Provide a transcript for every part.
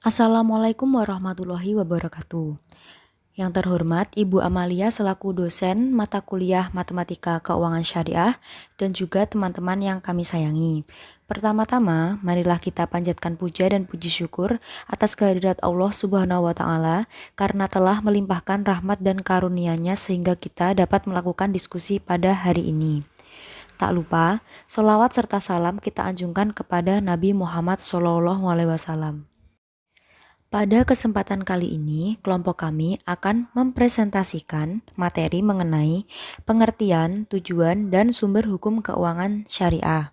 Assalamualaikum warahmatullahi wabarakatuh. Yang terhormat Ibu Amalia selaku dosen mata kuliah Matematika Keuangan Syariah dan juga teman-teman yang kami sayangi. Pertama-tama, marilah kita panjatkan puja dan puji syukur atas kehadirat Allah Subhanahu wa taala karena telah melimpahkan rahmat dan karunia-Nya sehingga kita dapat melakukan diskusi pada hari ini. Tak lupa, sholawat serta salam kita anjungkan kepada Nabi Muhammad SAW. Pada kesempatan kali ini, kelompok kami akan mempresentasikan materi mengenai pengertian, tujuan, dan sumber hukum keuangan syariah.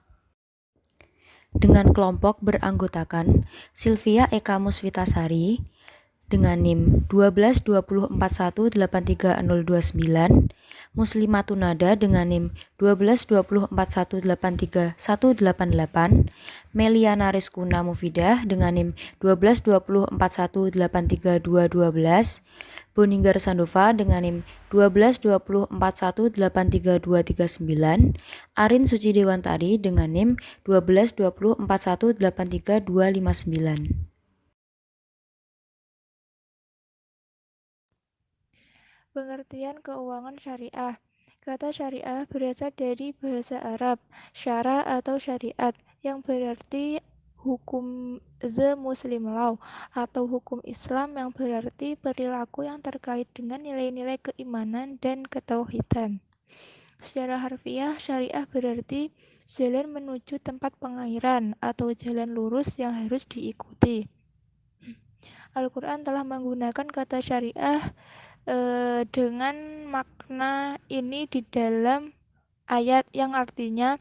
Dengan kelompok beranggotakan Sylvia Eka Musvitasari dengan NIM 122041830029, Muslimatun Nada dengan NIM 122041831188, Meliana Rizkuna Mufidah dengan NIM 122041832212, Boninggar Sandova dengan NIM 122041832239, Arin Suci Dewantari dengan NIM 122041832259. Pengertian keuangan syariah. Kata syariah berasal dari bahasa Arab, syara atau syariat, yang berarti hukum the Muslim law atau hukum Islam yang berarti perilaku yang terkait dengan nilai-nilai keimanan dan ketauhidan. Secara harfiah, syariah berarti jalan menuju tempat pengairan atau jalan lurus yang harus diikuti. Al-Quran telah menggunakan kata syariah dengan makna ini di dalam ayat yang artinya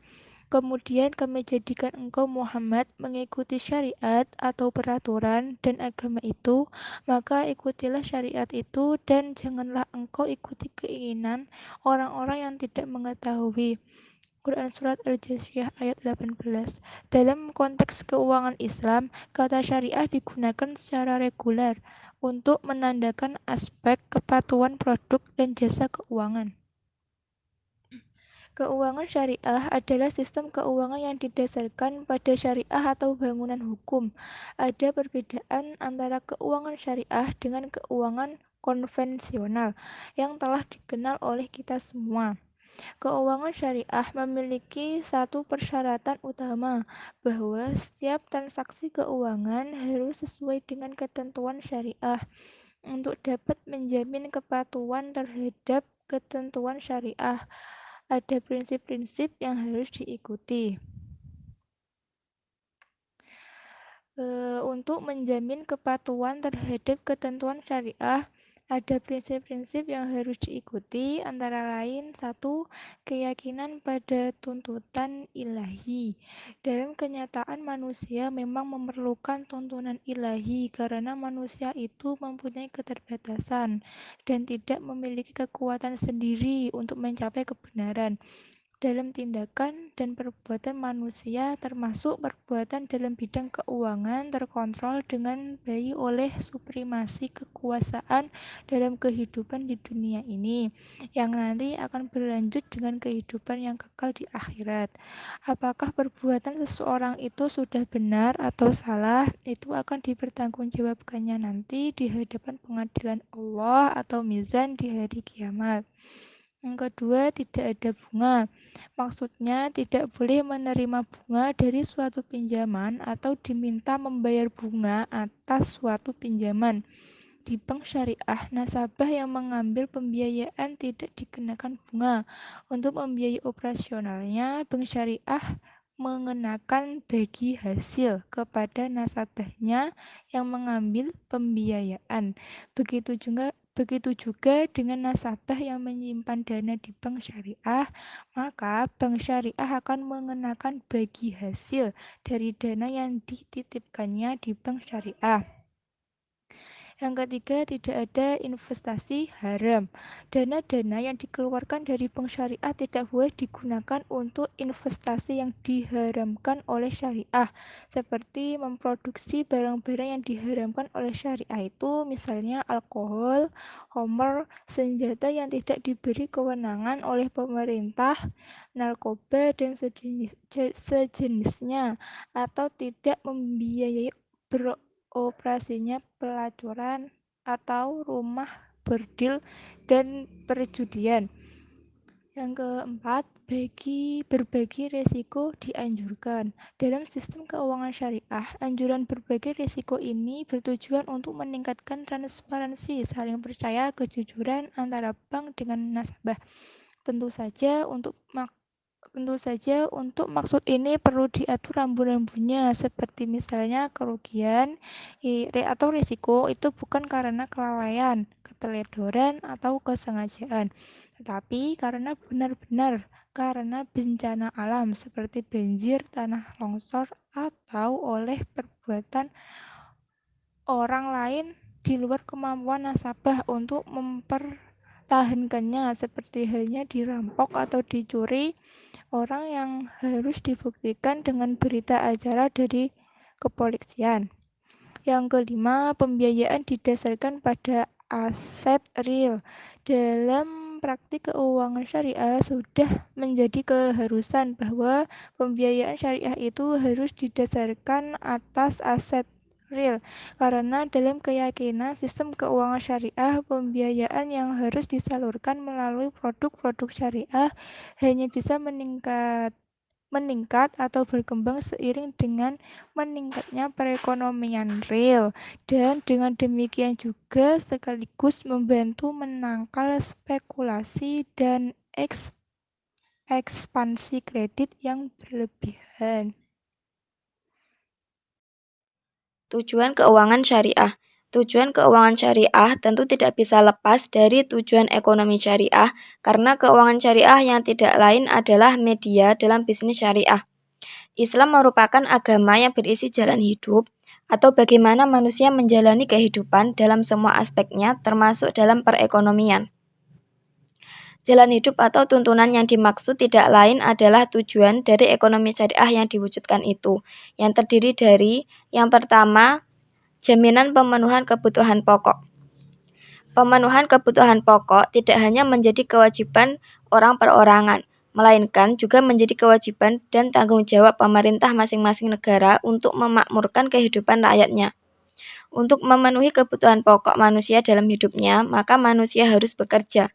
kemudian kami jadikan engkau Muhammad mengikuti syariat atau peraturan dan agama itu, maka ikutilah syariat itu dan janganlah engkau ikuti keinginan orang-orang yang tidak mengetahui. Quran Surat Al-Jathiyah ayat 18. Dalam konteks keuangan Islam, kata syariah digunakan secara reguler untuk menandakan aspek kepatuhan produk dan jasa keuangan. Keuangan syariah adalah sistem keuangan yang didasarkan pada syariah atau bangunan hukum. Ada perbedaan antara keuangan syariah dengan keuangan konvensional yang telah dikenal oleh kita semua. Keuangan syariah memiliki satu persyaratan utama, bahwa setiap transaksi keuangan harus sesuai dengan ketentuan syariah. Untuk dapat menjamin kepatuhan terhadap ketentuan syariah, ada prinsip-prinsip yang harus diikuti. Untuk menjamin kepatuhan terhadap ketentuan syariah, ada prinsip-prinsip yang harus diikuti, antara lain: 1. Keyakinan pada tuntutan ilahi. Dalam kenyataan manusia memang memerlukan tuntunan ilahi karena manusia itu mempunyai keterbatasan dan tidak memiliki kekuatan sendiri untuk mencapai kebenaran. Dalam tindakan dan perbuatan manusia, termasuk perbuatan dalam bidang keuangan, terkontrol dengan baik oleh supremasi kekuasaan dalam kehidupan di dunia ini, yang nanti akan berlanjut dengan kehidupan yang kekal di akhirat. Apakah perbuatan seseorang itu sudah benar atau salah, itu akan dipertanggungjawabkannya nanti di hadapan pengadilan Allah atau mizan di hari kiamat. Yang kedua, tidak ada bunga. Maksudnya, tidak boleh menerima bunga dari suatu pinjaman atau diminta membayar bunga atas suatu pinjaman. Di bank syariah, nasabah yang mengambil pembiayaan tidak dikenakan bunga. Untuk membiayai operasionalnya, bank syariah mengenakan bagi hasil kepada nasabahnya yang mengambil pembiayaan. Begitu juga dengan nasabah yang menyimpan dana di bank syariah, maka bank syariah akan mengenakan bagi hasil dari dana yang dititipkannya di bank syariah. Yang ketiga, tidak ada investasi haram. Dana-dana yang dikeluarkan dari bank syariah tidak boleh digunakan untuk investasi yang diharamkan oleh syariah, seperti memproduksi barang-barang yang diharamkan oleh syariah itu, misalnya alkohol, homer, senjata yang tidak diberi kewenangan oleh pemerintah, narkoba, dan sejenisnya, atau tidak membiayai operasinya pelacuran atau rumah bordil dan perjudian. Yang keempat, berbagi risiko dianjurkan. Dalam sistem keuangan syariah, anjuran berbagi risiko ini bertujuan untuk meningkatkan transparansi, saling percaya, kejujuran antara bank dengan nasabah. Tentu saja untuk maksud ini perlu diatur rambu-rambunya, seperti misalnya kerugian atau risiko itu bukan karena kelalaian, keteledoran, atau kesengajaan, tetapi karena bencana alam seperti banjir, tanah longsor, atau oleh perbuatan orang lain di luar kemampuan nasabah untuk mempertahankannya, seperti halnya dirampok atau dicuri orang yang harus dibuktikan dengan berita acara dari kepolisian. Yang kelima, pembiayaan didasarkan pada aset real. Dalam praktik keuangan syariah sudah menjadi keharusan bahwa pembiayaan syariah itu harus didasarkan atas aset real, karena dalam keyakinan sistem keuangan syariah, pembiayaan yang harus disalurkan melalui produk-produk syariah hanya bisa meningkat atau berkembang seiring dengan meningkatnya perekonomian real, dan dengan demikian juga sekaligus membantu menangkal spekulasi dan ekspansi kredit yang berlebihan. Tujuan keuangan syariah. Tujuan keuangan syariah tentu tidak bisa lepas dari tujuan ekonomi syariah, karena keuangan syariah yang tidak lain adalah media dalam bisnis syariah. Islam merupakan agama yang berisi jalan hidup, atau bagaimana manusia menjalani kehidupan dalam semua aspeknya, termasuk dalam perekonomian. Jalan hidup atau tuntunan yang dimaksud tidak lain adalah tujuan dari ekonomi syariah yang diwujudkan itu, yang terdiri dari yang pertama, jaminan pemenuhan kebutuhan pokok. Pemenuhan kebutuhan pokok tidak hanya menjadi kewajiban orang perorangan, melainkan juga menjadi kewajiban dan tanggung jawab pemerintah masing-masing negara untuk memakmurkan kehidupan rakyatnya. Untuk memenuhi kebutuhan pokok manusia dalam hidupnya, maka manusia harus bekerja.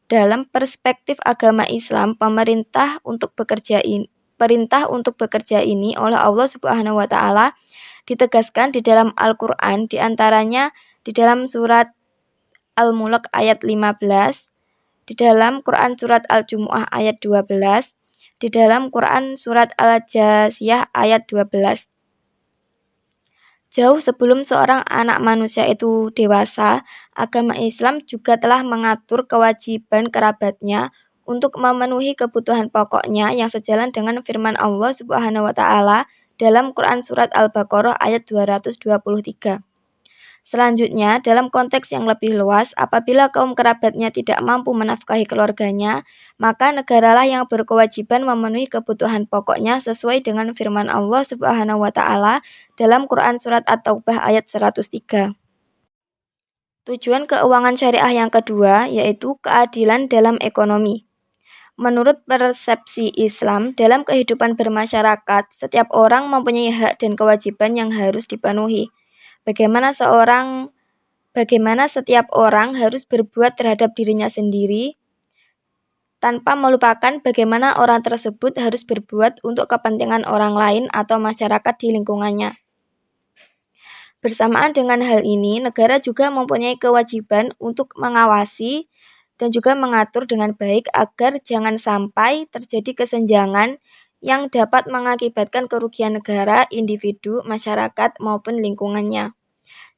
Dalam perspektif agama Islam, perintah untuk bekerja ini oleh Allah Subhanahu wa taala ditegaskan di dalam Al-Qur'an, di antaranya di dalam surat Al-Mulk ayat 15, di dalam Quran surat Al-Jumu'ah ayat 12, di dalam Quran surat Al-Jasiyah ayat 12. Jauh sebelum seorang anak manusia itu dewasa, agama Islam juga telah mengatur kewajiban kerabatnya untuk memenuhi kebutuhan pokoknya yang sejalan dengan firman Allah Subhanahu wa taala dalam Quran surat Al-Baqarah ayat 223. Selanjutnya, dalam konteks yang lebih luas, apabila kaum kerabatnya tidak mampu menafkahi keluarganya, maka negaralah yang berkewajiban memenuhi kebutuhan pokoknya sesuai dengan firman Allah Subhanahu wa taala dalam Quran surat At-Taubah ayat 103. Tujuan keuangan syariah yang kedua yaitu keadilan dalam ekonomi. Menurut persepsi Islam, dalam kehidupan bermasyarakat, setiap orang mempunyai hak dan kewajiban yang harus dipenuhi. Bagaimana setiap orang harus berbuat terhadap dirinya sendiri, tanpa melupakan bagaimana orang tersebut harus berbuat untuk kepentingan orang lain atau masyarakat di lingkungannya. Bersamaan dengan hal ini, negara juga mempunyai kewajiban untuk mengawasi dan juga mengatur dengan baik agar jangan sampai terjadi kesenjangan yang dapat mengakibatkan kerugian negara, individu, masyarakat, maupun lingkungannya.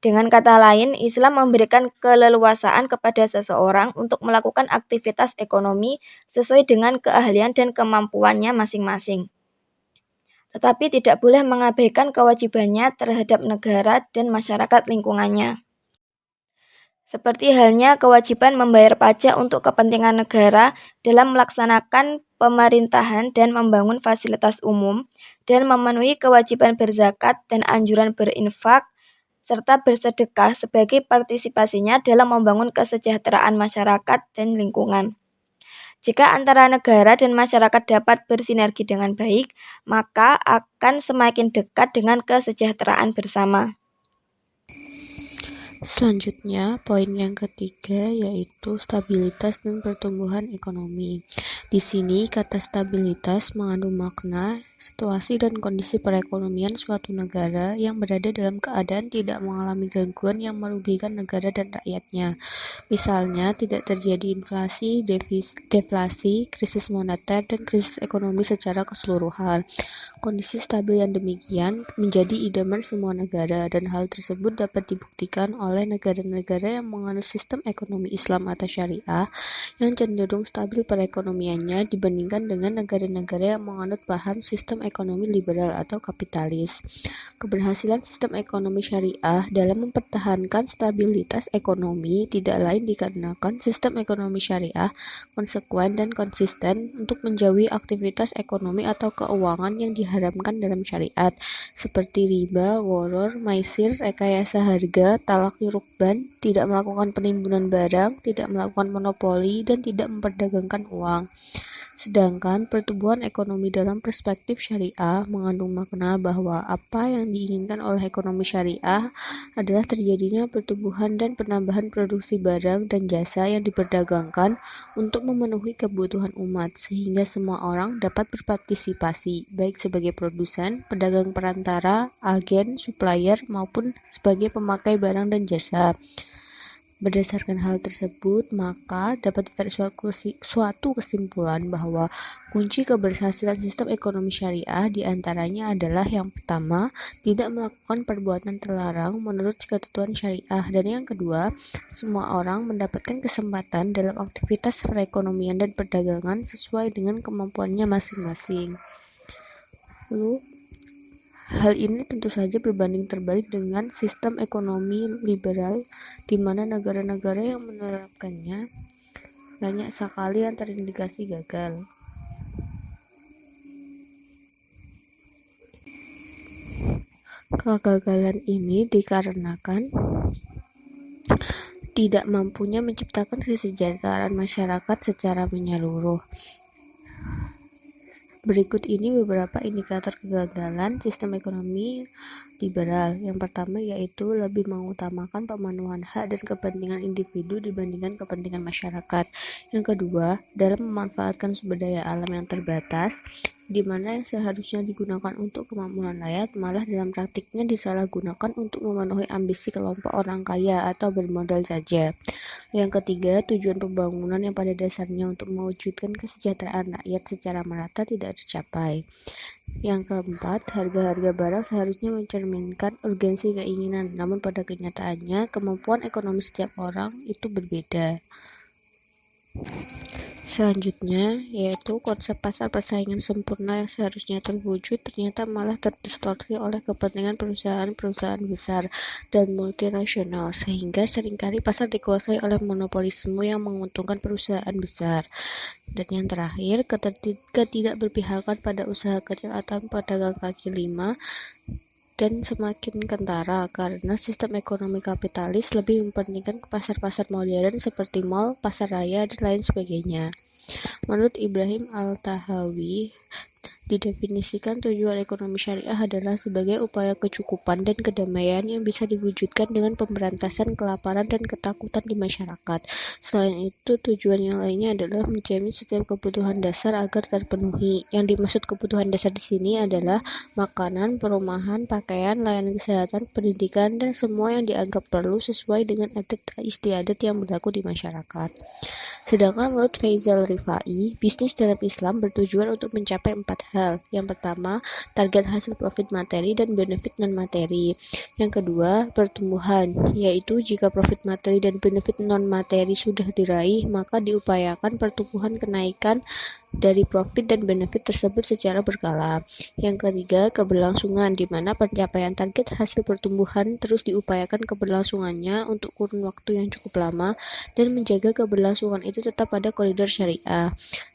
Dengan kata lain, Islam memberikan keleluasaan kepada seseorang untuk melakukan aktivitas ekonomi sesuai dengan keahlian dan kemampuannya masing-masing. Tetapi tidak boleh mengabaikan kewajibannya terhadap negara dan masyarakat lingkungannya. Seperti halnya kewajiban membayar pajak untuk kepentingan negara dalam melaksanakan pemerintahan dan membangun fasilitas umum, dan memenuhi kewajiban berzakat dan anjuran berinfak, serta bersedekah sebagai partisipasinya dalam membangun kesejahteraan masyarakat dan lingkungan. Jika antara negara dan masyarakat dapat bersinergi dengan baik, maka akan semakin dekat dengan kesejahteraan bersama. Selanjutnya, poin yang ketiga yaitu stabilitas dan pertumbuhan ekonomi. Di sini, kata stabilitas mengandung makna situasi dan kondisi perekonomian suatu negara yang berada dalam keadaan tidak mengalami gangguan yang merugikan negara dan rakyatnya. Misalnya, tidak terjadi inflasi, deflasi, krisis moneter, dan krisis ekonomi secara keseluruhan. Kondisi stabil yang demikian menjadi idaman semua negara, dan hal tersebut dapat dibuktikan oleh negara-negara yang menganut sistem ekonomi Islam atau syariah yang cenderung stabil perekonomiannya dibandingkan dengan negara-negara yang menganut paham sistem ekonomi liberal atau kapitalis. Keberhasilan sistem ekonomi syariah dalam mempertahankan stabilitas ekonomi tidak lain dikarenakan sistem ekonomi syariah konsekuen dan konsisten untuk menjauhi aktivitas ekonomi atau keuangan yang diharamkan dalam syariat, seperti riba, gharar, maisir, rekayasa harga, talaqi rukban, tidak melakukan penimbunan barang, tidak melakukan monopoli, dan tidak memperdagangkan uang. Sedangkan pertumbuhan ekonomi dalam perspektif syariah mengandung makna bahwa apa yang diinginkan oleh ekonomi syariah adalah terjadinya pertumbuhan dan penambahan produksi barang dan jasa yang diperdagangkan untuk memenuhi kebutuhan umat, sehingga semua orang dapat berpartisipasi, baik sebagai produsen, pedagang perantara, agen, supplier, maupun sebagai pemakai barang dan jasa. Berdasarkan hal tersebut, maka dapat ditarik suatu kesimpulan bahwa kunci keberhasilan sistem ekonomi syariah diantaranya adalah yang pertama, tidak melakukan perbuatan terlarang menurut ketentuan syariah, dan yang kedua, semua orang mendapatkan kesempatan dalam aktivitas perekonomian dan perdagangan sesuai dengan kemampuannya masing-masing. Lalu, hal ini tentu saja berbanding terbalik dengan sistem ekonomi liberal, di mana negara-negara yang menerapkannya banyak sekali yang terindikasi gagal. Kegagalan ini dikarenakan tidak mampunya menciptakan kesejahteraan masyarakat secara menyeluruh. Berikut ini beberapa indikator kegagalan sistem ekonomi liberal. Yang pertama yaitu lebih mengutamakan pemenuhan hak dan kepentingan individu dibandingkan kepentingan masyarakat. Yang kedua, dalam memanfaatkan sumber daya alam yang terbatas, di mana yang seharusnya digunakan untuk kemakmuran rakyat malah dalam praktiknya disalahgunakan untuk memenuhi ambisi kelompok orang kaya atau bermodal saja. Yang ketiga, tujuan pembangunan yang pada dasarnya untuk mewujudkan kesejahteraan rakyat secara merata tidak tercapai. Yang keempat, harga-harga barang seharusnya mencerminkan urgensi keinginan, namun pada kenyataannya kemampuan ekonomi setiap orang itu berbeda. Selanjutnya, yaitu konsep pasar persaingan sempurna yang seharusnya terwujud ternyata malah terdistorsi oleh kepentingan perusahaan-perusahaan besar dan multinasional, sehingga seringkali pasar dikuasai oleh monopolisme yang menguntungkan perusahaan besar. Dan yang terakhir, ketidakberpihakan pada usaha kecil atau pedagang kaki lima dan semakin kentara karena sistem ekonomi kapitalis lebih mementingkan pasar-pasar modern seperti mal, pasar raya, dan lain sebagainya. Menurut Ibrahim Al-Tahawi, didefinisikan tujuan ekonomi syariah adalah sebagai upaya kecukupan dan kedamaian yang bisa diwujudkan dengan pemberantasan kelaparan dan ketakutan di masyarakat. Selain itu, tujuan yang lainnya adalah menjamin setiap kebutuhan dasar agar terpenuhi. Yang dimaksud kebutuhan dasar di sini adalah makanan, perumahan, pakaian, layanan kesehatan, pendidikan, dan semua yang dianggap perlu sesuai dengan adat istiadat yang berlaku di masyarakat. Sedangkan menurut Faisal Rifai, bisnis dalam Islam bertujuan untuk mencapai 4 hal. Yang pertama, target hasil profit materi dan benefit non-materi. Yang kedua, pertumbuhan, yaitu jika profit materi dan benefit non-materi sudah diraih, maka diupayakan pertumbuhan kenaikan dari profit dan benefit tersebut secara berkala. Yang ketiga, keberlangsungan, di mana pencapaian target hasil pertumbuhan terus diupayakan keberlangsungannya untuk kurun waktu yang cukup lama dan menjaga keberlangsungan itu tetap pada koridor syariah.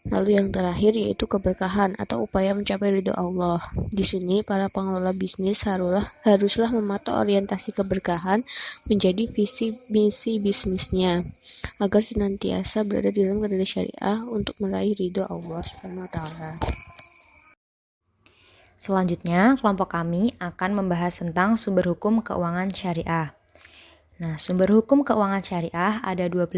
Lalu yang terakhir yaitu keberkahan atau upaya mencapai ridho Allah. Di sini para pengelola bisnis haruslah mematok orientasi keberkahan menjadi visi misi bisnisnya agar senantiasa berada di dalam koridor syariah untuk meraih ridho Allah Subhanahu wa taala. Selanjutnya, kelompok kami akan membahas tentang sumber hukum keuangan syariah. Nah, sumber hukum keuangan syariah ada 12.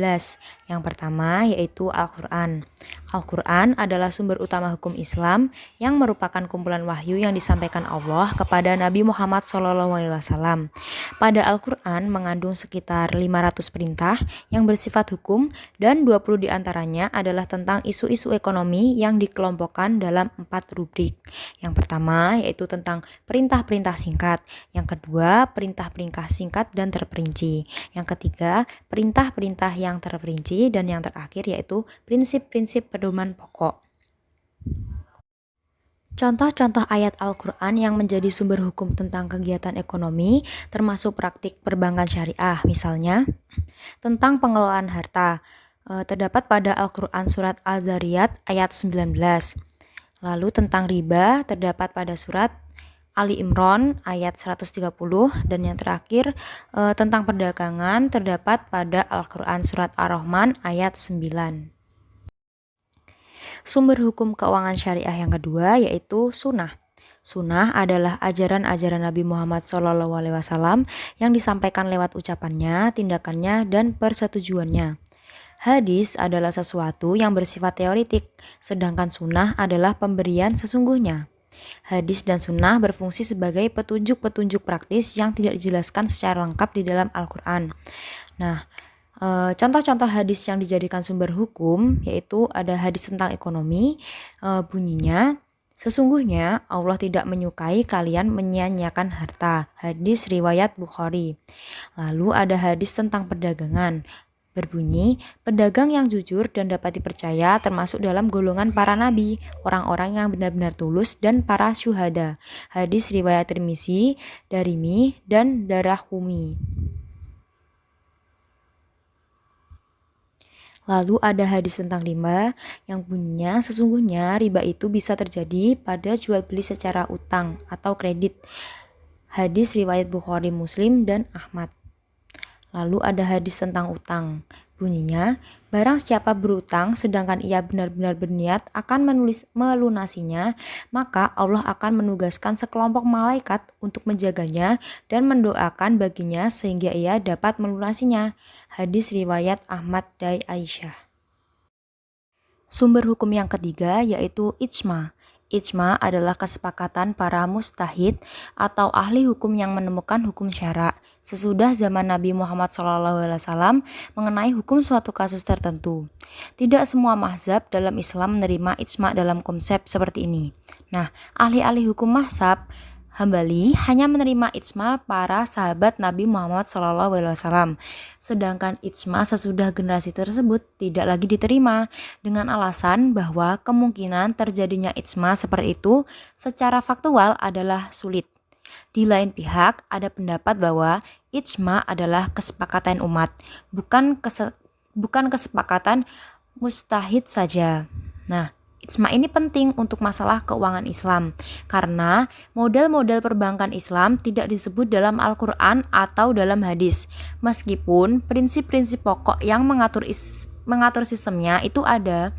Yang pertama yaitu Al-Quran. Al-Quran adalah sumber utama hukum Islam yang merupakan kumpulan wahyu yang disampaikan Allah kepada Nabi Muhammad SAW. Pada Al-Quran mengandung sekitar 500 perintah yang bersifat hukum dan 20 diantaranya adalah tentang isu-isu ekonomi yang dikelompokkan dalam 4 rubrik. Yang pertama yaitu tentang perintah-perintah singkat. Yang kedua, perintah-perintah singkat dan terperinci. Yang ketiga, perintah-perintah yang terperinci, dan yang terakhir yaitu prinsip-prinsip pedoman pokok. Contoh-contoh ayat Al-Quran yang menjadi sumber hukum tentang kegiatan ekonomi termasuk praktik perbankan syariah, misalnya tentang pengelolaan harta, terdapat pada Al-Quran surat Al-Zariyat ayat 19. Lalu tentang riba terdapat pada surat Ali Imran ayat 130, dan yang terakhir tentang perdagangan terdapat pada Al-Quran surat Ar-Rahman ayat 9. Sumber hukum keuangan syariah yang kedua yaitu sunnah. Sunnah adalah ajaran-ajaran Nabi Muhammad SAW yang disampaikan lewat ucapannya, tindakannya, dan persetujuannya. Hadis adalah sesuatu yang bersifat teoritik, sedangkan sunnah adalah pemberian sesungguhnya. Hadis dan sunnah berfungsi sebagai petunjuk-petunjuk praktis yang tidak dijelaskan secara lengkap di dalam Al-Quran. Nah, contoh-contoh hadis yang dijadikan sumber hukum yaitu ada hadis tentang ekonomi, bunyinya, sesungguhnya Allah tidak menyukai kalian menyia-nyiakan harta. Hadis riwayat Bukhari. Lalu ada hadis tentang perdagangan. Berbunyi, pedagang yang jujur dan dapat dipercaya termasuk dalam golongan para nabi, orang-orang yang benar-benar tulus, dan para syuhada. Hadis riwayat Tirmizi, Darimi, dan Daraqutni. Lalu ada hadis tentang riba yang bunyinya, sesungguhnya riba itu bisa terjadi pada jual beli secara utang atau kredit. Hadis riwayat Bukhari, Muslim, dan Ahmad. Lalu ada hadis tentang utang. Bunyinya, barang siapa berutang sedangkan ia benar-benar berniat akan melunasinya, maka Allah akan menugaskan sekelompok malaikat untuk menjaganya dan mendoakan baginya sehingga ia dapat melunasinya. Hadis riwayat Ahmad dan Aisyah. Sumber hukum yang ketiga yaitu ijma. Ijma adalah kesepakatan para mujtahid atau ahli hukum yang menemukan hukum syara sesudah zaman Nabi Muhammad SAW mengenai hukum suatu kasus tertentu. Tidak semua mazhab dalam Islam menerima ijma dalam konsep seperti ini. Nah, ahli-ahli hukum mazhab Hambali hanya menerima ijma para sahabat Nabi Muhammad SAW. Sedangkan ijma sesudah generasi tersebut tidak lagi diterima dengan alasan bahwa kemungkinan terjadinya ijma seperti itu secara faktual adalah sulit. Di lain pihak, ada pendapat bahwa ijma adalah kesepakatan umat, bukan kesepakatan mujtahid saja. Nah, ijma ini penting untuk masalah keuangan Islam karena model-model perbankan Islam tidak disebut dalam Al-Quran atau dalam hadis. Meskipun prinsip-prinsip pokok yang mengatur sistemnya itu ada,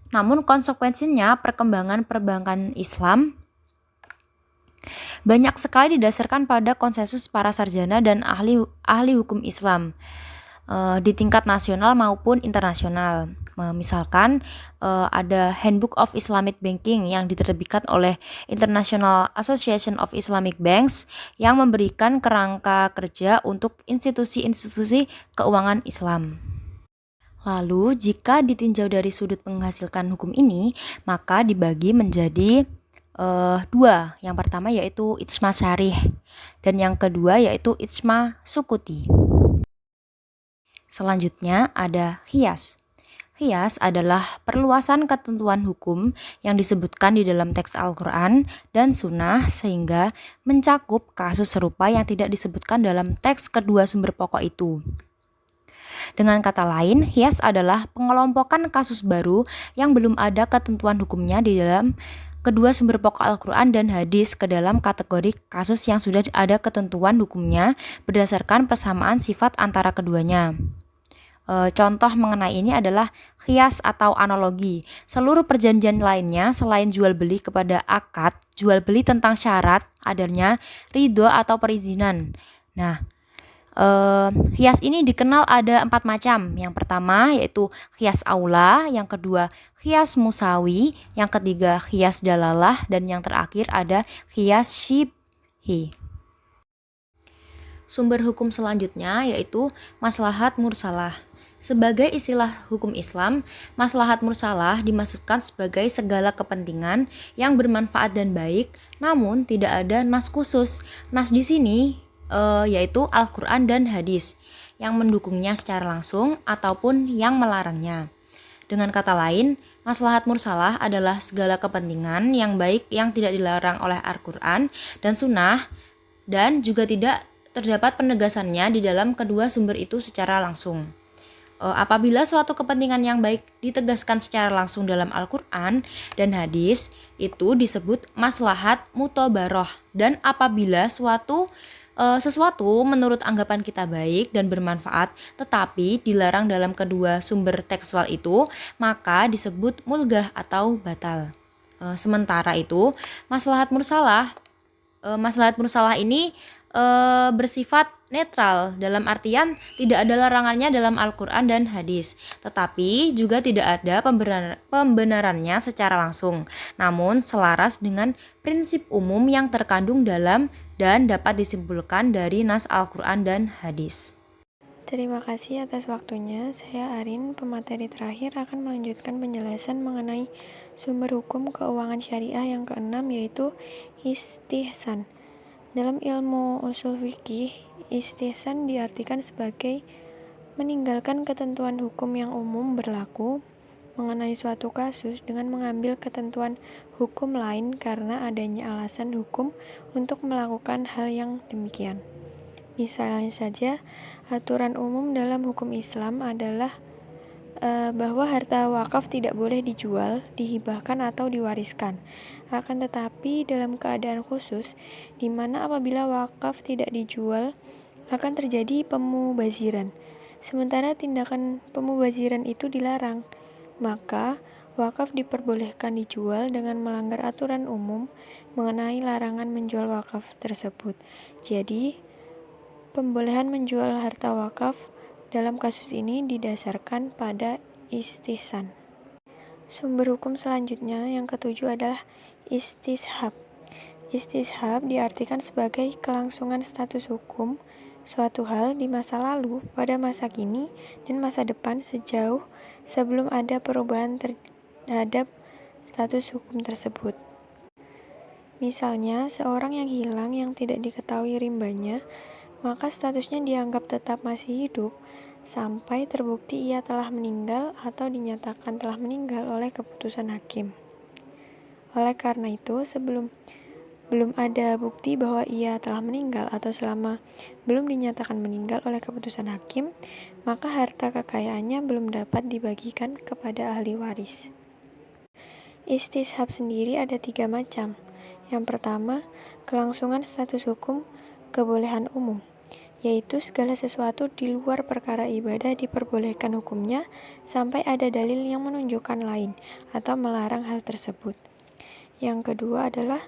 namun konsekuensinya perkembangan perbankan Islam banyak sekali didasarkan pada konsensus para sarjana dan ahli hukum Islam di tingkat nasional maupun internasional. Misalkan ada Handbook of Islamic Banking yang diterbitkan oleh International Association of Islamic Banks yang memberikan kerangka kerja untuk institusi-institusi keuangan Islam. Lalu jika ditinjau dari sudut menghasilkan hukum ini, maka dibagi menjadi dua. Yang pertama yaitu ijma syarih dan yang kedua yaitu ijma sukuti. Selanjutnya ada qiyas. Qiyas adalah perluasan ketentuan hukum yang disebutkan di dalam teks Al-Quran dan Sunnah sehingga mencakup kasus serupa yang tidak disebutkan dalam teks kedua sumber pokok itu. Dengan kata lain, qiyas adalah pengelompokan kasus baru yang belum ada ketentuan hukumnya di dalam kedua sumber pokok Al-Quran dan hadis ke dalam kategori kasus yang sudah ada ketentuan hukumnya berdasarkan persamaan sifat antara keduanya. Contoh mengenai ini adalah qiyas atau analogi. Seluruh perjanjian lainnya selain jual beli kepada akad, jual beli tentang syarat adanya ridho atau perizinan. Nah, Qiyas ini dikenal ada 4 macam. Yang pertama yaitu qiyas aula, yang kedua qiyas musawi, yang ketiga qiyas dalalah, dan yang terakhir ada qiyas syibhi. Sumber hukum selanjutnya yaitu maslahat mursalah. Sebagai istilah hukum Islam, maslahat mursalah dimaksudkan sebagai segala kepentingan yang bermanfaat dan baik, namun tidak ada nas khusus. Nas di sini yaitu Al-Quran dan hadis yang mendukungnya secara langsung ataupun yang melarangnya. Dengan kata lain, maslahat mursalah adalah segala kepentingan yang baik yang tidak dilarang oleh Al-Quran dan Sunnah, dan juga tidak terdapat penegasannya di dalam kedua sumber itu secara langsung. Apabila suatu kepentingan yang baik ditegaskan secara langsung dalam Al-Quran dan hadis, itu disebut maslahat mutobaroh. Dan apabila sesuatu menurut anggapan kita baik dan bermanfaat tetapi dilarang dalam kedua sumber tekstual itu, maka disebut mulgah atau batal. Sementara itu, maslahat mursalah ini bersifat netral, dalam artian tidak ada larangannya dalam Al-Quran dan hadis, tetapi juga tidak ada pembenarannya secara langsung, namun selaras dengan prinsip umum yang terkandung dalam dan dapat disimpulkan dari nas Al-Quran dan hadis. Terima kasih atas waktunya. Saya Arin, pemateri terakhir akan melanjutkan penjelasan mengenai sumber hukum keuangan syariah yang keenam, yaitu istihsan. Dalam ilmu usul fikih, istihsan diartikan sebagai meninggalkan ketentuan hukum yang umum berlaku mengenai suatu kasus dengan mengambil ketentuan hukum lain karena adanya alasan hukum untuk melakukan hal yang demikian. Misalnya saja, aturan umum dalam hukum Islam adalah bahwa harta wakaf tidak boleh dijual, dihibahkan atau diwariskan. Akan tetapi dalam keadaan khusus, di mana apabila wakaf tidak dijual, akan terjadi pemubaziran. Sementara tindakan pemubaziran itu dilarang, maka wakaf diperbolehkan dijual dengan melanggar aturan umum mengenai larangan menjual wakaf tersebut. Jadi, pembolehan menjual harta wakaf dalam kasus ini didasarkan pada istihsan. Sumber hukum selanjutnya yang ketujuh adalah istishab. Istishab diartikan sebagai kelangsungan status hukum suatu hal di masa lalu, pada masa kini, dan masa depan sejauh sebelum ada perubahan terhadap status hukum tersebut. Misalnya, seorang yang hilang yang tidak diketahui rimbanya, maka statusnya dianggap tetap masih hidup sampai terbukti ia telah meninggal atau dinyatakan telah meninggal oleh keputusan hakim. Oleh karena itu, belum ada bukti bahwa ia telah meninggal atau selama belum dinyatakan meninggal oleh keputusan hakim, maka harta kekayaannya belum dapat dibagikan kepada ahli waris. Istishab sendiri ada 3 macam. Yang pertama, kelangsungan status hukum kebolehan umum, yaitu segala sesuatu di luar perkara ibadah diperbolehkan hukumnya sampai ada dalil yang menunjukkan lain atau melarang hal tersebut. Yang kedua adalah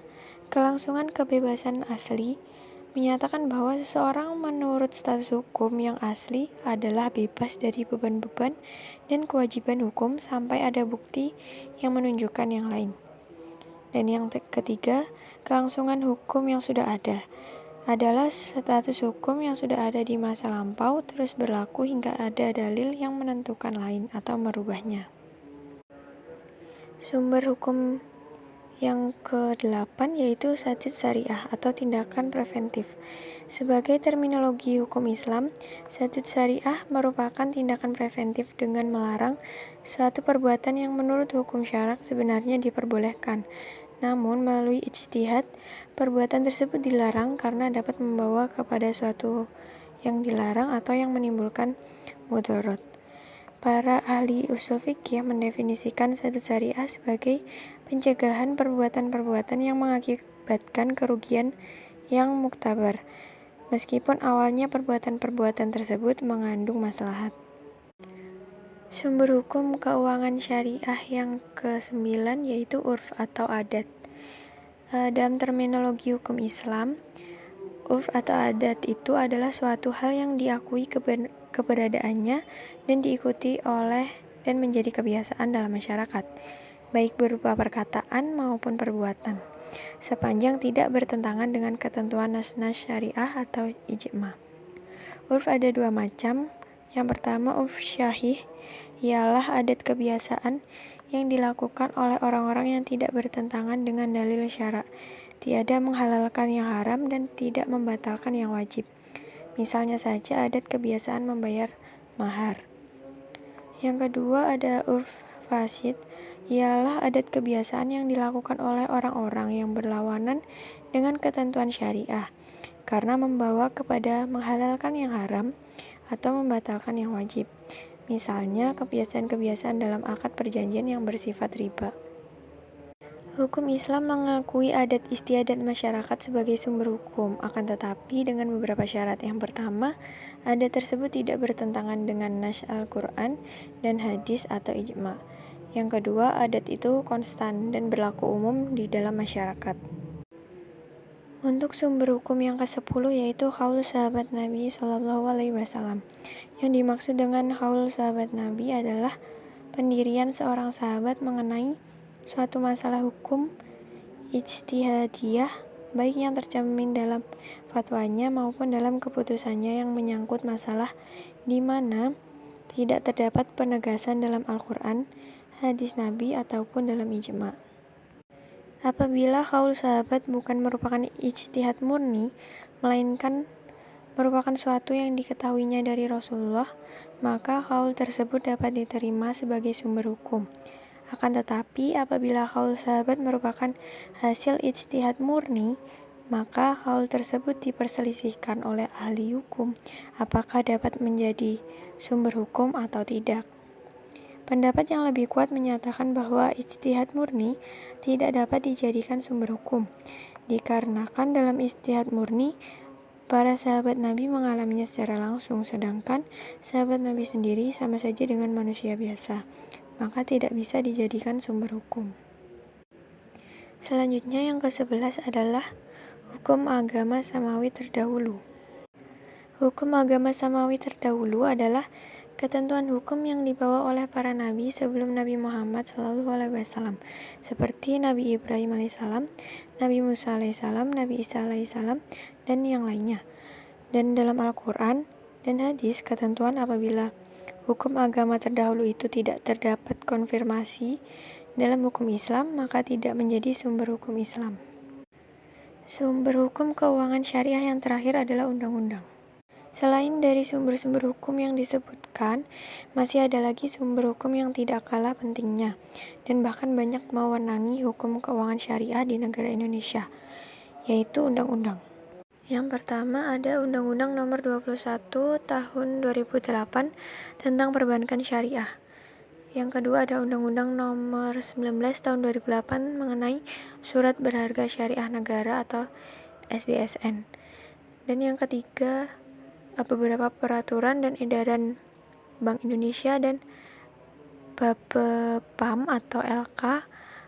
kelangsungan kebebasan asli, menyatakan bahwa seseorang menurut status hukum yang asli adalah bebas dari beban-beban dan kewajiban hukum sampai ada bukti yang menunjukkan yang lain. Dan yang ketiga, kelangsungan hukum yang sudah ada adalah status hukum yang sudah ada di masa lampau terus berlaku hingga ada dalil yang menentukan lain atau merubahnya. Sumber hukum yang ke-8 yaitu sadid syariah atau tindakan preventif. Sebagai terminologi hukum Islam, sadid syariah merupakan tindakan preventif dengan melarang suatu perbuatan yang menurut hukum syarak sebenarnya diperbolehkan. Namun melalui ijtihad, perbuatan tersebut dilarang karena dapat membawa kepada suatu yang dilarang atau yang menimbulkan mudarat. Para ahli usul fikih mendefinisikan sadid syariah sebagai pencegahan perbuatan-perbuatan yang mengakibatkan kerugian yang muktabar, meskipun awalnya perbuatan-perbuatan tersebut mengandung maslahat. Sumber hukum keuangan syariah yang ke-9 yaitu urf atau adat. Dalam terminologi hukum Islam, Urf atau adat itu adalah suatu hal yang diakui keberadaannya dan diikuti oleh dan menjadi kebiasaan dalam masyarakat, baik berupa perkataan maupun perbuatan, sepanjang tidak bertentangan dengan ketentuan nas-nas syariah atau ijma. Urf ada dua macam. Yang pertama, urf syahih, ialah adat kebiasaan yang dilakukan oleh orang-orang yang tidak bertentangan dengan dalil syara', tiada menghalalkan yang haram dan tidak membatalkan yang wajib. Misalnya saja adat kebiasaan membayar mahar. Yang kedua ada urf fasid, ialah adat kebiasaan yang dilakukan oleh orang-orang yang berlawanan dengan ketentuan syariah, karena membawa kepada menghalalkan yang haram atau membatalkan yang wajib. Misalnya kebiasaan-kebiasaan dalam akad perjanjian yang bersifat riba. Hukum Islam mengakui adat istiadat masyarakat sebagai sumber hukum, akan tetapi dengan beberapa syarat. Yang pertama, adat tersebut tidak bertentangan dengan nas Al-Quran dan hadis atau ijma. Yang kedua, adat itu konstan dan berlaku umum di dalam masyarakat. Untuk sumber hukum yang ke-10 yaitu qaul sahabat Nabi SAW. Yang dimaksud dengan qaul sahabat Nabi adalah pendirian seorang sahabat mengenai suatu masalah hukum ijtihadiyah, baik yang tercermin dalam fatwanya maupun dalam keputusannya yang menyangkut masalah di mana tidak terdapat penegasan dalam Al-Quran, hadis Nabi ataupun dalam ijma'. Apabila qaul sahabat bukan merupakan ijtihad murni, melainkan merupakan suatu yang diketahuinya dari Rasulullah, maka qaul tersebut dapat diterima sebagai sumber hukum. Akan tetapi apabila qaul sahabat merupakan hasil ijtihad murni, maka qaul tersebut diperselisihkan oleh ahli hukum apakah dapat menjadi sumber hukum atau tidak. Pendapat yang lebih kuat menyatakan bahwa ijtihad murni tidak dapat dijadikan sumber hukum, dikarenakan dalam ijtihad murni, para sahabat Nabi mengalaminya secara langsung, sedangkan sahabat Nabi sendiri sama saja dengan manusia biasa, maka tidak bisa dijadikan sumber hukum. Selanjutnya yang ke-11 adalah hukum agama samawi terdahulu. Hukum agama samawi terdahulu adalah ketentuan hukum yang dibawa oleh para nabi sebelum Nabi Muhammad SAW, seperti Nabi Ibrahim AS, Nabi Musa AS, Nabi Isa AS, dan yang lainnya. Dan dalam Al-Quran dan hadis, ketentuan apabila hukum agama terdahulu itu tidak terdapat konfirmasi dalam hukum Islam, maka tidak menjadi sumber hukum Islam. Sumber hukum keuangan syariah yang terakhir adalah undang-undang. Selain dari sumber-sumber hukum yang disebutkan, masih ada lagi sumber hukum yang tidak kalah pentingnya dan bahkan banyak mewenangi hukum keuangan syariah di negara Indonesia, yaitu undang-undang. Yang pertama ada Undang-Undang Nomor 21 Tahun 2008 tentang Perbankan Syariah. Yang kedua ada Undang-Undang Nomor 19 Tahun 2008 mengenai Surat Berharga Syariah Negara atau SBSN. Dan yang ketiga beberapa peraturan dan edaran Bank Indonesia dan Bapepam atau LK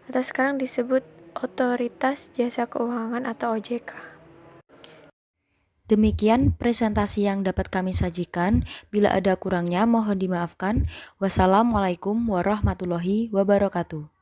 atau sekarang disebut Otoritas Jasa Keuangan atau OJK. Demikian presentasi yang dapat kami sajikan. Bila ada kurangnya mohon dimaafkan. Wassalamualaikum warahmatullahi wabarakatuh.